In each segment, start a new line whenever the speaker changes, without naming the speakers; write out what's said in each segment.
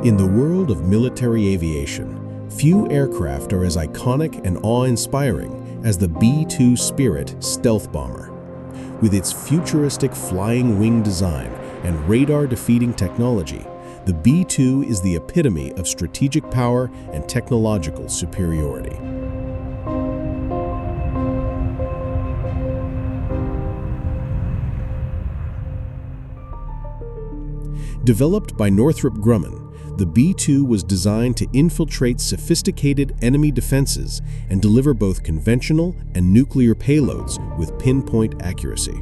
In the world of military aviation, few aircraft are as iconic and awe-inspiring as the B-2 Spirit stealth bomber. With its futuristic flying wing design and radar-defeating technology, the B-2 is the epitome of strategic power and technological superiority. Developed by Northrop Grumman, the B-2 was designed to infiltrate sophisticated enemy defenses and deliver both conventional and nuclear payloads with pinpoint accuracy.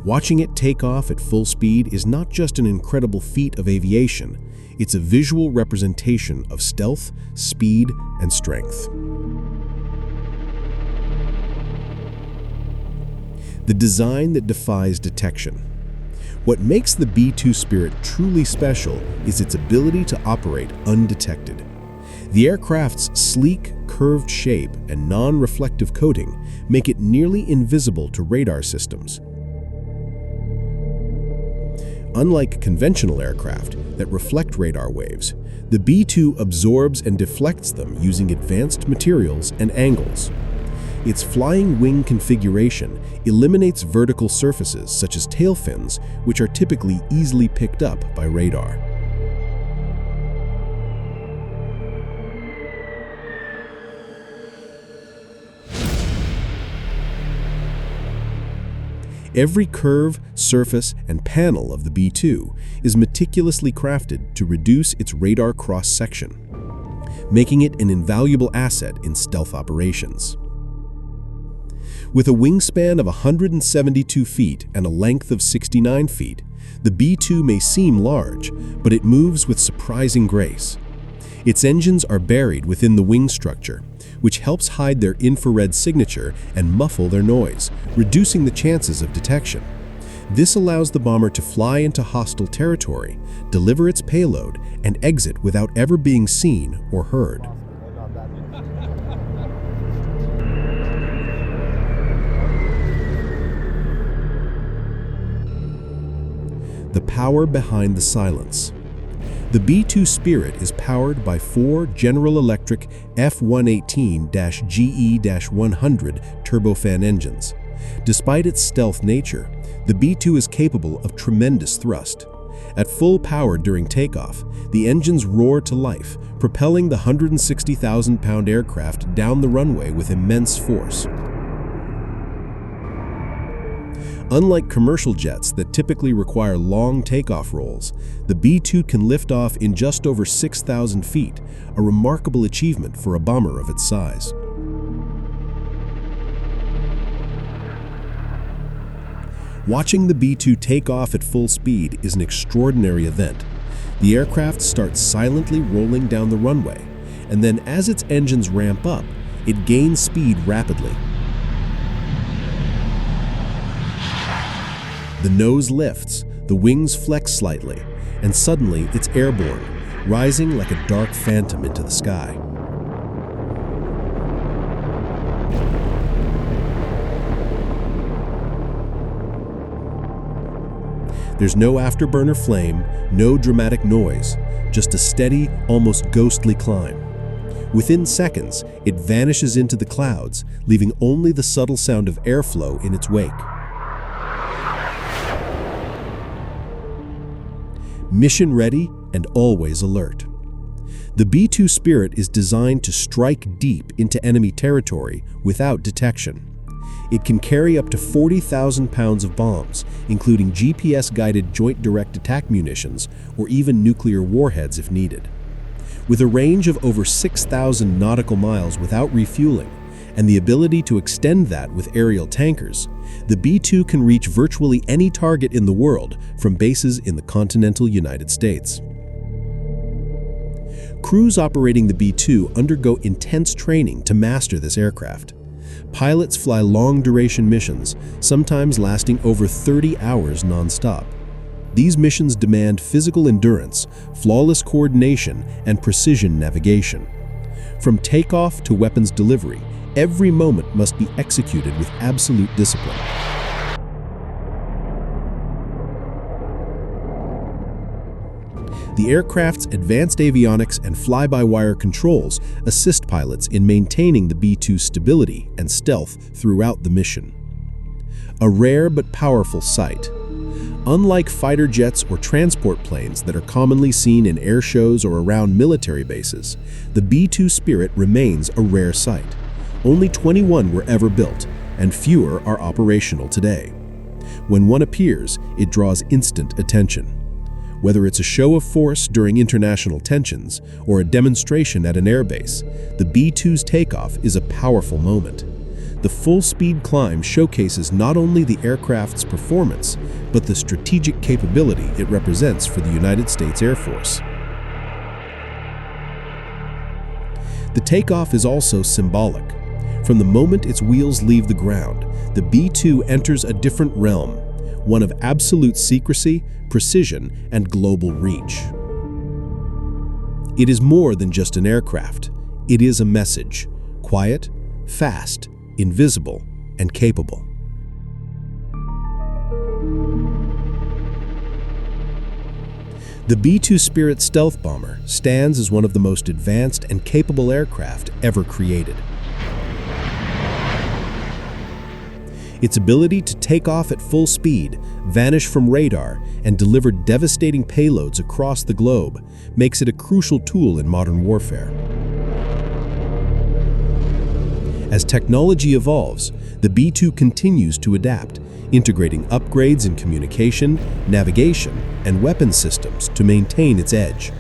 Watching it take off at full speed is not just an incredible feat of aviation, it's a visual representation of stealth, speed, and strength. The design that defies detection. What makes the B-2 Spirit truly special is its ability to operate undetected. The aircraft's sleek, curved shape and non-reflective coating make it nearly invisible to radar systems. Unlike conventional aircraft that reflect radar waves, the B-2 absorbs and deflects them using advanced materials and angles. Its flying wing configuration eliminates vertical surfaces such as tail fins, which are typically easily picked up by radar. Every curve, surface, and panel of the B-2 is meticulously crafted to reduce its radar cross-section, making it an invaluable asset in stealth operations. With a wingspan of 172 feet and a length of 69 feet, the B-2 may seem large, but it moves with surprising grace. Its engines are buried within the wing structure, which helps hide their infrared signature and muffle their noise, reducing the chances of detection. This allows the bomber to fly into hostile territory, deliver its payload, and exit without ever being seen or heard. The power behind the silence. The B-2 Spirit is powered by 4 General Electric F-118-GE-100 turbofan engines. Despite its stealth nature, the B-2 is capable of tremendous thrust. At full power during takeoff, the engines roar to life, propelling the 160,000-pound aircraft down the runway with immense force. Unlike commercial jets that typically require long takeoff rolls, the B-2 can lift off in just over 6,000 feet, a remarkable achievement for a bomber of its size. Watching the B-2 take off at full speed is an extraordinary event. The aircraft starts silently rolling down the runway, and then as its engines ramp up, it gains speed rapidly. The nose lifts, the wings flex slightly, and suddenly it's airborne, rising like a dark phantom into the sky. There's no afterburner flame, no dramatic noise, just a steady, almost ghostly climb. Within seconds, it vanishes into the clouds, leaving only the subtle sound of airflow in its wake. Mission ready and always alert. The B-2 Spirit is designed to strike deep into enemy territory without detection. It can carry up to 40,000 pounds of bombs, including GPS-guided joint direct attack munitions or even nuclear warheads if needed. With a range of over 6,000 nautical miles without refueling, and the ability to extend that with aerial tankers, the B-2 can reach virtually any target in the world from bases in the continental United States. Crews operating the B-2 undergo intense training to master this aircraft. Pilots fly long-duration missions, sometimes lasting over 30 hours non-stop. These missions demand physical endurance, flawless coordination, and precision navigation. From takeoff to weapons delivery, every moment must be executed with absolute discipline. The aircraft's advanced avionics and fly-by-wire controls assist pilots in maintaining the B-2's stability and stealth throughout the mission. A rare but powerful sight. Unlike fighter jets or transport planes that are commonly seen in air shows or around military bases, the B-2 Spirit remains a rare sight. Only 21 were ever built, and fewer are operational today. When one appears, it draws instant attention. Whether it's a show of force during international tensions or a demonstration at an airbase, the B-2's takeoff is a powerful moment. The full-speed climb showcases not only the aircraft's performance, but the strategic capability it represents for the United States Air Force. The takeoff is also symbolic. From the moment its wheels leave the ground, the B-2 enters a different realm, one of absolute secrecy, precision, and global reach. It is more than just an aircraft. It is a message: quiet, fast, invisible, and capable. The B-2 Spirit stealth bomber stands as one of the most advanced and capable aircraft ever created. Its ability to take off at full speed, vanish from radar, and deliver devastating payloads across the globe makes it a crucial tool in modern warfare. As technology evolves, the B-2 continues to adapt, integrating upgrades in communication, navigation, and weapon systems to maintain its edge.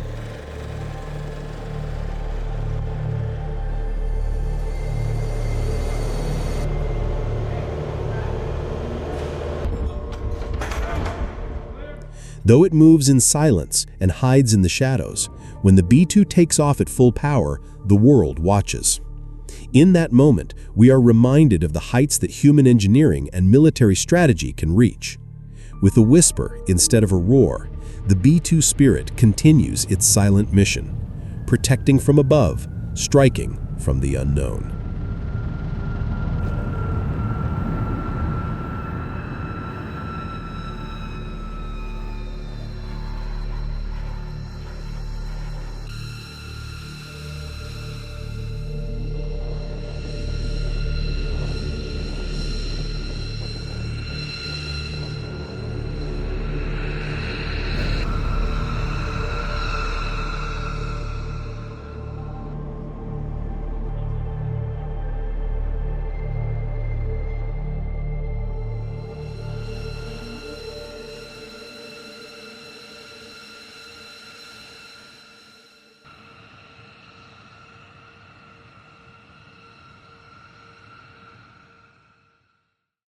Though it moves in silence and hides in the shadows, when the B-2 takes off at full power, the world watches. In that moment, we are reminded of the heights that human engineering and military strategy can reach. With a whisper instead of a roar, the B-2 Spirit continues its silent mission, protecting from above, striking from the unknown.